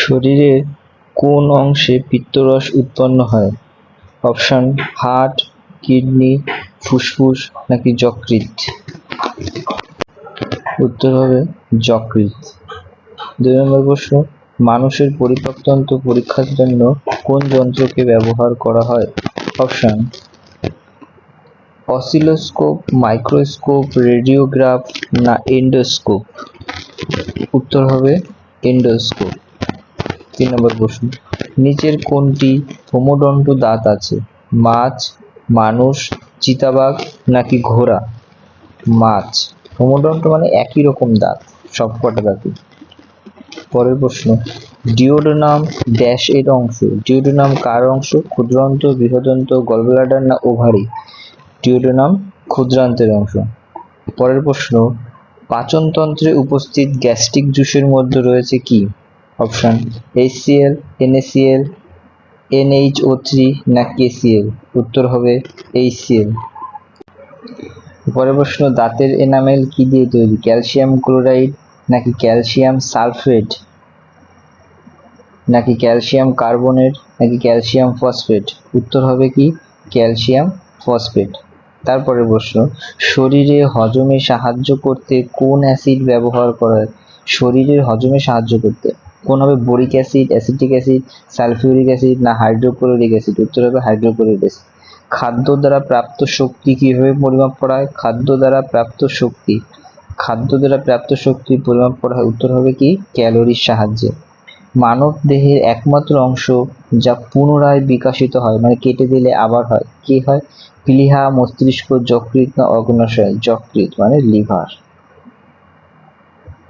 শরীরের কোন অংশে পিত্তরস উৎপন্ন হয়? অপশন হার্ট, কিডনি, ফুসফুস নাকি যকৃৎ? উত্তর হবে যকৃৎ। 2 নম্বর প্রশ্ন, মানুষের পরিপাকতন্ত্র পরীক্ষার জন্য কোন যন্ত্রকে ব্যবহার করা হয়? অপশন অসিলোস্কোপ, মাইক্রোস্কোপ, রেডিওগ্রাফ না এন্ডোস্কোপ? উত্তর হবে এন্ডোস্কোপ। 3 নম্বর প্রশ্ন, নিচের কোনটি হোমোডন্ট দাঁত আছে? মাছ, মানুষ, চিতাবাঘ নাকি ঘোড়া? মাছ। হোমোডন্ট মানে একই রকম দাঁত, সবকটা দাঁতই। পরের প্রশ্ন, ডিওডোনাম ড্যাশ এর অংশ। ডিওডোনাম কার অংশ? ক্ষুদ্রান্ত, বৃহদন্ত, গলব্লাডার না ওভারি? ডিওডোনাম ক্ষুদ্রান্তের অংশ। পরের প্রশ্ন, পাচনতন্ত্রে উপস্থিত গ্যাস্ট্রিক জুসের মধ্যে রয়েছে কি? অপশন HCl, NaCl, NHO3 না KCl? উত্তর হবে HCl। পরের প্রশ্ন, দাঁতের এনামেল কি দিয়ে তৈরি? ক্যালসিয়াম ক্লোরাইড নাকি ক্যালসিয়াম সালফেট নাকি ক্যালসিয়াম কার্বনেট নাকি ক্যালসিয়াম ফসফেট? উত্তর হবে কি ক্যালসিয়াম ফসফেট। তারপরে প্রশ্ন, শরীরে হজমে সাহায্য করতে কোন অ্যাসিড ব্যবহার করা হয়? শরীরের হজমে সাহায্য করতে কোন হবে? Boric acid, acetic acid, sulphuric acid না হাইড্রোক্লোরিক অ্যাসিড? উত্তর হবে হাইড্রোক্লোরিক অ্যাসিড। খাদ্য দ্বারা প্রাপ্ত শক্তি কিভাবে পরিমাপ করা হয়? খাদ্য দ্বারা প্রাপ্ত শক্তি পরিমাপ করা হয়। উত্তর হবে কি ক্যালোরির সাহায্যে। মানব দেহের একমাত্র অংশ যা পুনরায় বিকশিত হয়, মানে কেটে দিলে আবার হয়, কি হয়? প্লীহা, মস্তিষ্ক, যকৃৎ না অগ্ন্যাশয়? যকৃৎ মানে লিভার।